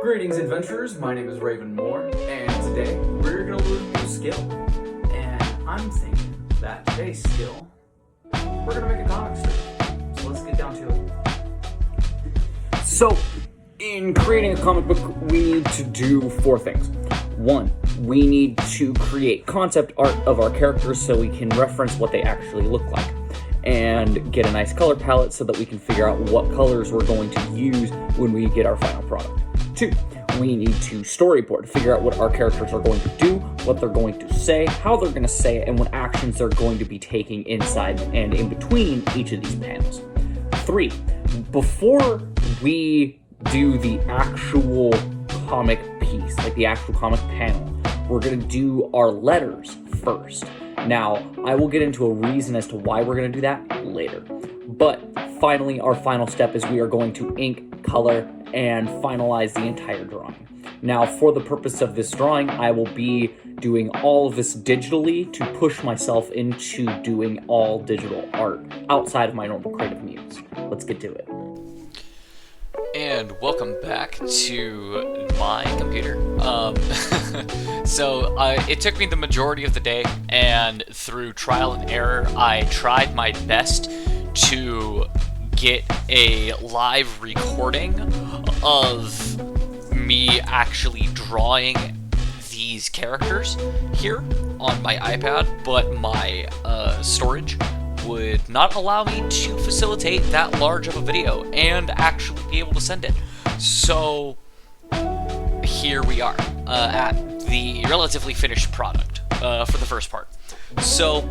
Greetings, adventurers. My name is Raven Moore, and today we're going to learn a new skill. And I'm thinking that today's skill, we're going to make a comic strip. So let's get down to it. So, in creating a comic book, we need to do 4 things. 1, we need to create concept art of our characters so we can reference what they actually look like, and get a nice color palette so that we can figure out what colors we're going to use when we get our final product. 2, we need to storyboard to figure out what our characters are going to do, what they're going to say, how they're going to say it, and what actions they're going to be taking inside and in between each of these panels. 3, before we do the actual comic piece, like the actual comic panel, we're going to do our letters first. Now, I will get into a reason as to why we're going to do that later. But finally, our final step is we are going to ink, color, and finalize the entire drawing. Now, for the purpose of this drawing, I will be doing all of this digitally to push myself into doing all digital art outside of my normal creative muse. Let's get to it. And welcome back to my computer. So it took me the majority of the day, and through trial and error, I tried my best to get a live recording of me actually drawing these characters here on my iPad, but my storage would not allow me to facilitate that large of a video and actually be able to send it. So here we are at the relatively finished product for the first part. So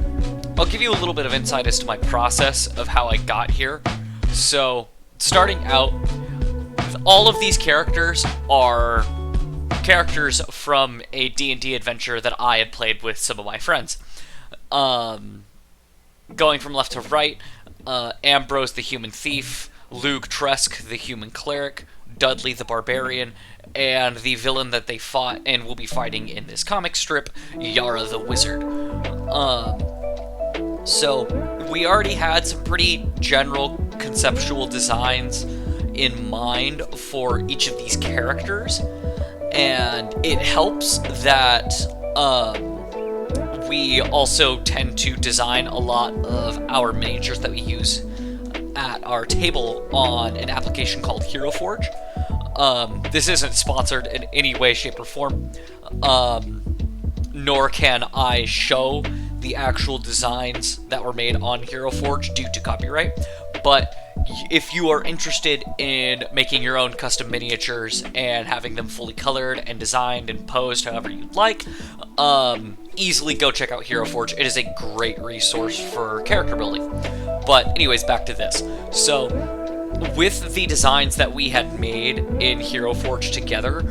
I'll give you a little bit of insight as to my process of how I got here. So starting out, all of these characters are characters from a D&D adventure that I had played with some of my friends. Going from left to right, Ambrose the Human Thief, Luke Tresk the Human Cleric, Dudley the Barbarian, and the villain that they fought and will be fighting in this comic strip, Yara the Wizard. So we already had some pretty general conceptual designs in mind for each of these characters, and it helps that we also tend to design a lot of our miniatures that we use at our table on an application called Hero Forge. This isn't sponsored in any way, shape, or form, nor can I show the actual designs that were made on Hero Forge due to copyright, but if you are interested in making your own custom miniatures and having them fully colored and designed and posed however you'd like, easily go check out Hero Forge. It is a great resource for character building. But anyways, back to this. So with the designs that we had made in Hero Forge together,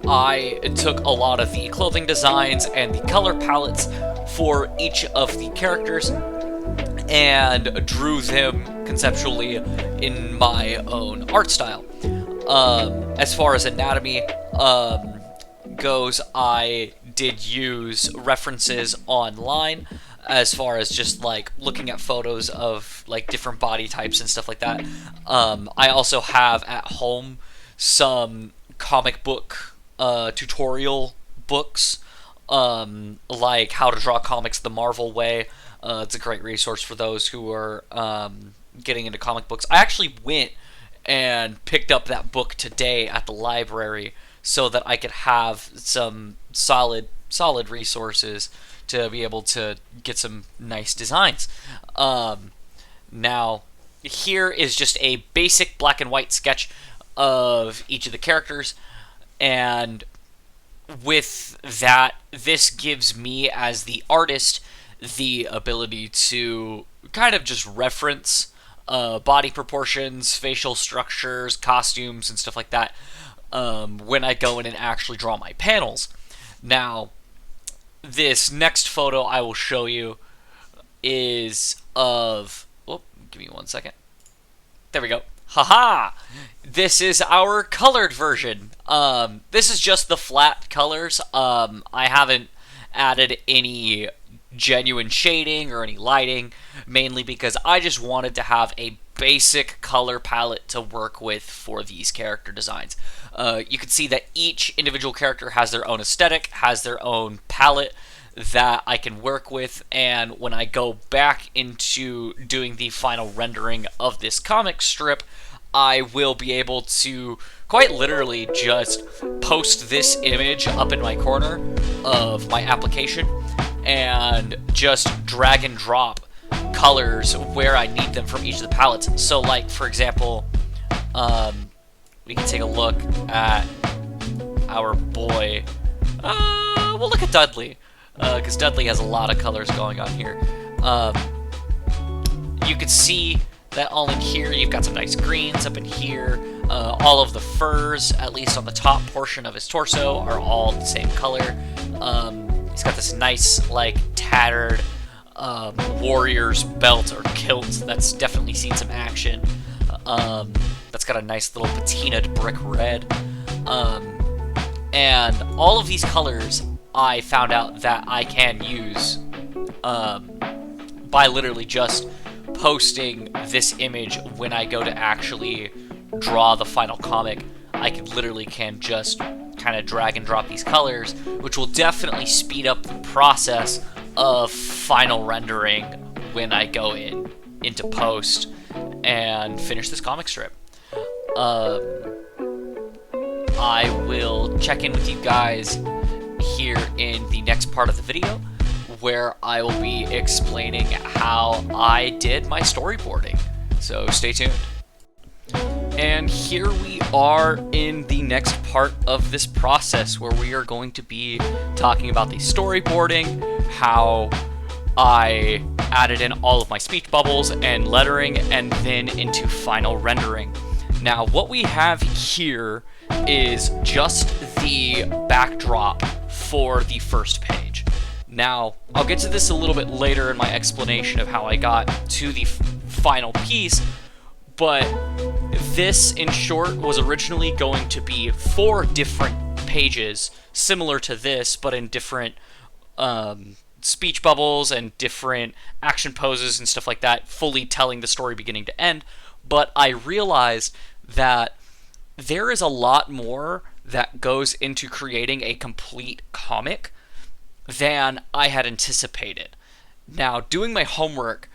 I took a lot of the clothing designs and the color palettes for each of the characters and drew them conceptually in my own art style. As far as anatomy goes, I did use references online as far as just like looking at photos of like different body types and stuff like that. I also have at home some comic book tutorial books, like How to Draw Comics the Marvel Way. It's a great resource for those who are getting into comic books. I actually went and picked up that book today at the library so that I could have some solid resources to be able to get some nice designs. Now, here is just a basic black and white sketch of each of the characters, and with that, this gives me, as the artist, the ability to kind of just reference body proportions, facial structures, costumes, and stuff like that when I go in and actually draw my panels. Now, this next photo I will show you is of... Oh, give me 1 second. There we go. Haha! This is our colored version. This is just the flat colors. I haven't added any genuine shading or any lighting, mainly because I just wanted to have a basic color palette to work with for these character designs. You can see that each individual character has their own aesthetic, has their own palette that I can work with, and when I go back into doing the final rendering of this comic strip, I will be able to quite literally just post this image up in my corner of my application and just drag and drop colors where I need them from each of the palettes. So like, for example, we can take a look at our boy. We'll look at Dudley, because Dudley has a lot of colors going on here. You can see that all in here, you've got some nice greens up in here. All of the furs, at least on the top portion of his torso, are all the same color. He's got this nice, like, tattered warrior's belt or kilt that's definitely seen some action. That's got a nice little patinaed brick red. And all of these colors I found out that I can use by literally just posting this image when I go to actually draw the final comic. I can just kind of drag and drop these colors, which will definitely speed up the process of final rendering when I go into post and finish this comic strip. I will check in with you guys here in the next part of the video, where I will be explaining how I did my storyboarding. So stay tuned. And here we are in the next part of this process, where we are going to be talking about the storyboarding, how I added in all of my speech bubbles and lettering, and then into final rendering. Now, what we have here is just the backdrop for the first page. Now, I'll get to this a little bit later in my explanation of how I got to the final piece, but this, in short, was originally going to be 4 different pages, similar to this, but in different speech bubbles and different action poses and stuff like that, fully telling the story beginning to end. But I realized that there is a lot more that goes into creating a complete comic than I had anticipated. Now, doing my homework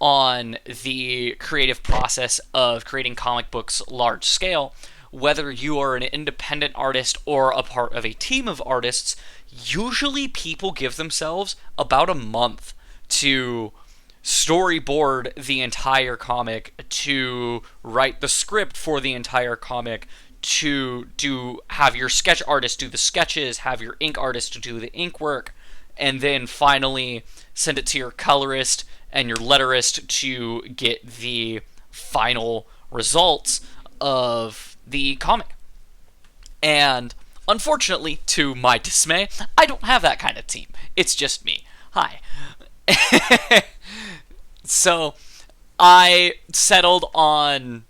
on the creative process of creating comic books large scale, whether you are an independent artist or a part of a team of artists, usually people give themselves about a month to storyboard the entire comic, to write the script for the entire comic, to have your sketch artist do the sketches, have your ink artist do the ink work, and then finally send it to your colorist and your letterist to get the final results of the comic. And unfortunately, to my dismay, I don't have that kind of team. It's just me. Hi. So I settled on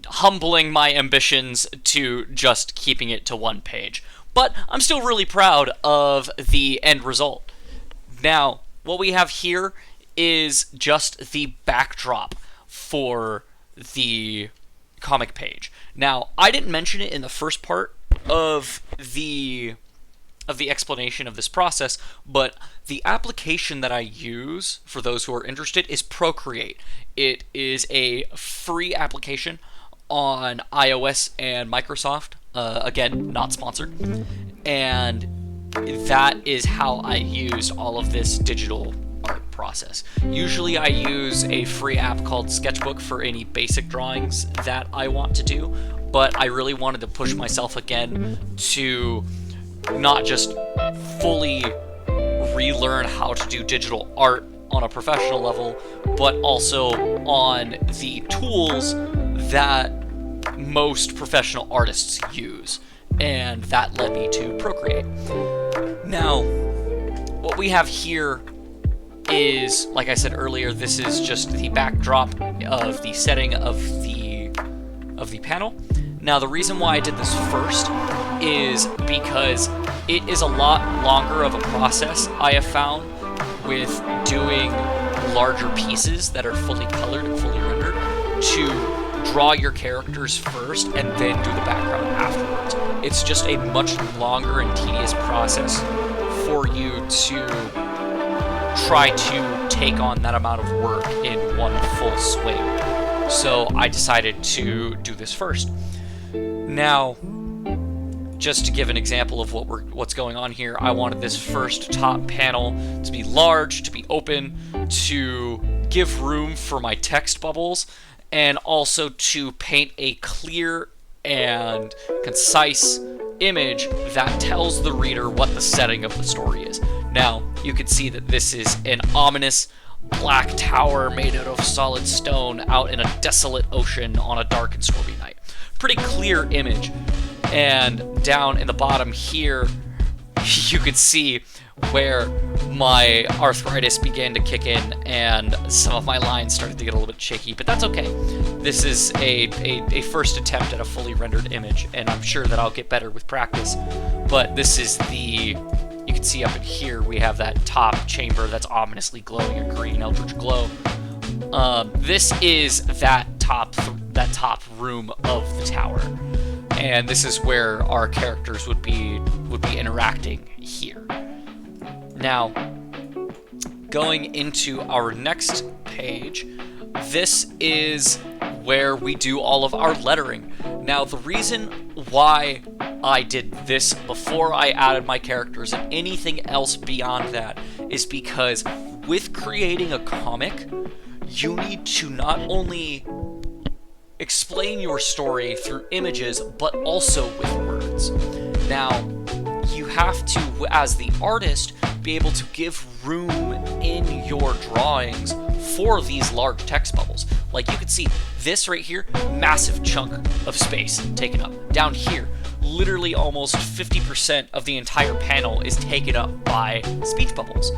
humbling my ambitions to just keeping it to 1 page. But I'm still really proud of the end result. Now, what we have here is just the backdrop for the comic page. Now, I didn't mention it in the first part of the explanation of this process, but the application that I use, for those who are interested, is Procreate. It is a free application on iOS and Microsoft. Again, not sponsored. And that is how I used all of this digital art process. Usually I use a free app called Sketchbook for any basic drawings that I want to do, but I really wanted to push myself again to not just fully relearn how to do digital art on a professional level, but also on the tools that most professional artists use. And that led me to Procreate. Now, what we have here is, like I said earlier, this is just the backdrop of the setting of the panel. Now, the reason why I did this first is because it is a lot longer of a process, I have found, with doing larger pieces that are fully colored and fully rendered. to draw your characters first and then do the background afterwards. It's just a much longer and tedious process for you to try to take on that amount of work in one full swing. So I decided to do this first. Now, just to give an example of what's going on here, I wanted this first top panel to be large, to be open, to give room for my text bubbles, and also to paint a clear and concise image that tells the reader what the setting of the story is. Now, you can see that this is an ominous black tower made out of solid stone out in a desolate ocean on a dark and stormy night. Pretty clear image. And down in the bottom here, you could see where my arthritis began to kick in and some of my lines started to get a little bit shaky, but that's okay. This is a first attempt at a fully rendered image, and I'm sure that I'll get better with practice. But this is you can see up in here, we have that top chamber that's ominously glowing a green eldritch glow. This is that top room of the tower. And this is where our characters would be interacting here. Now, going into our next page, this is where we do all of our lettering. Now, the reason why I did this before I added my characters and anything else beyond that is because with creating a comic, you need to not only explain your story through images, but also with words. Now, you have to, as the artist, be able to give room in your drawings for these large text bubbles. Like you can see this right here, massive chunk of space taken up. Down here, literally almost 50% of the entire panel is taken up by speech bubbles.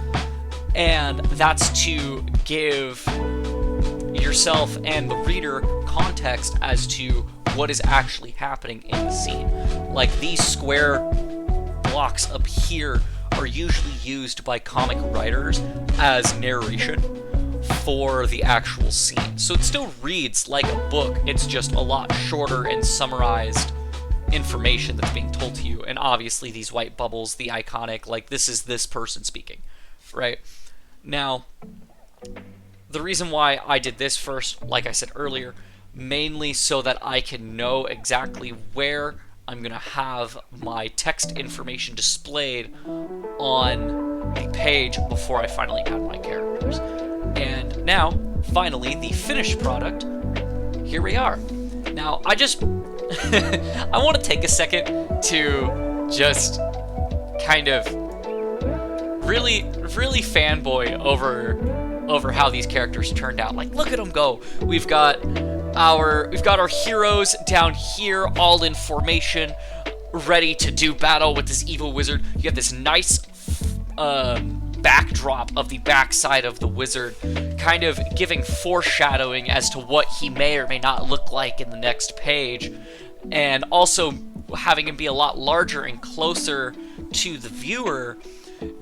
And that's to give yourself and the reader context as to what is actually happening in the scene. Like these square blocks up here are usually used by comic writers as narration for the actual scene. So it still reads like a book, it's just a lot shorter and summarized information that's being told to you. And obviously these white bubbles, the iconic, like this is this person speaking, right? Now, the reason why I did this first, like I said earlier, mainly so that I can know exactly where I'm going to have my text information displayed on the page before I finally add my characters. And now, finally, the finished product, here we are. Now, I want to take a second to just kind of really fanboy over how these characters turned out. Like, look at them go. We've got our heroes down here, all in formation, ready to do battle with this evil wizard. You have this nice backdrop of the backside of the wizard, kind of giving foreshadowing as to what he may or may not look like in the next page, and also having him be a lot larger and closer to the viewer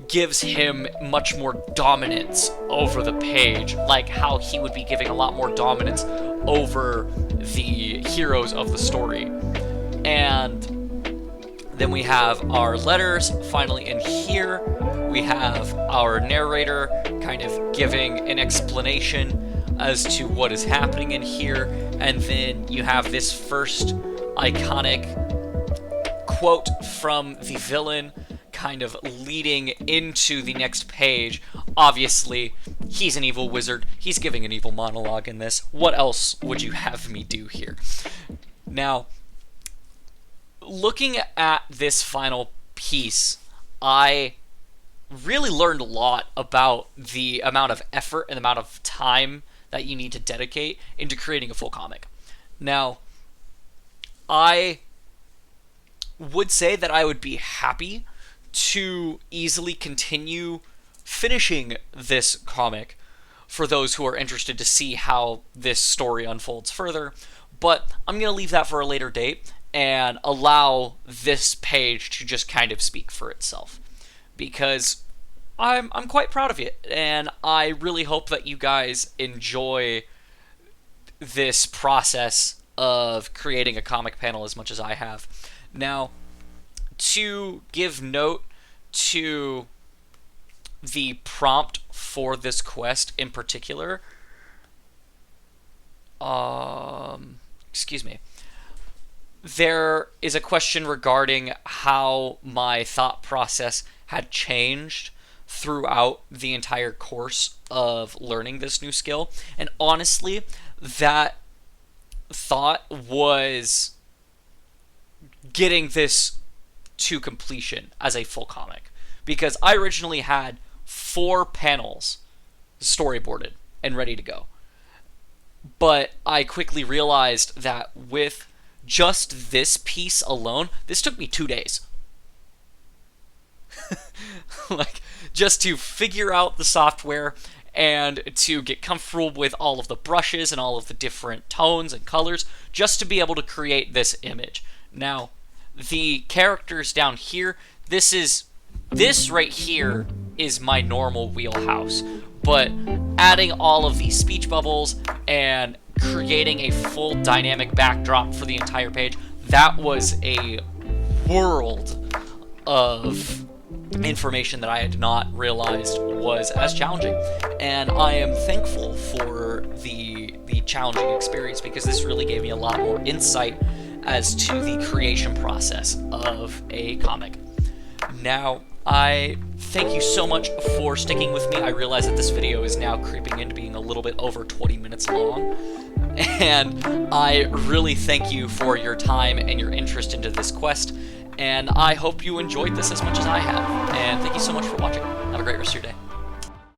gives him much more dominance over the page, like how he would be giving a lot more dominance over the heroes of the story. And then we have our letters finally in here. We have our narrator kind of giving an explanation as to what is happening in here, and then you have this first iconic quote from the villain kind of leading into the next page. Obviously, he's an evil wizard. He's giving an evil monologue in this. What else would you have me do here? Now, looking at this final piece, I really learned a lot about the amount of effort and the amount of time that you need to dedicate into creating a full comic. Now, I would say that I would be happy to easily continue finishing this comic for those who are interested to see how this story unfolds further, but I'm going to leave that for a later date and allow this page to just kind of speak for itself, because I'm quite proud of it, and I really hope that you guys enjoy this process of creating a comic panel as much as I have. Now, to give note to the prompt for this quest in particular, excuse me, there is a question regarding how my thought process had changed throughout the entire course of learning this new skill. And honestly, that thought was getting this to completion as a full comic, because I originally had 4 panels storyboarded and ready to go, but I quickly realized that with just this piece alone, this took me 2 days. Like, just to figure out the software and to get comfortable with all of the brushes and all of the different tones and colors, just to be able to create this image. Now, the characters down here, this right here is my normal wheelhouse, but adding all of these speech bubbles and creating a full dynamic backdrop for the entire page, that was a world of information that I had not realized was as challenging. And I am thankful for the challenging experience, because this really gave me a lot more insight as to the creation process of a comic. Now, I thank you so much for sticking with me. I realize that this video is now creeping into being a little bit over 20 minutes long, and I really thank you for your time and your interest into this quest, and I hope you enjoyed this as much as I have. And thank you so much for watching. Have a great rest of your day.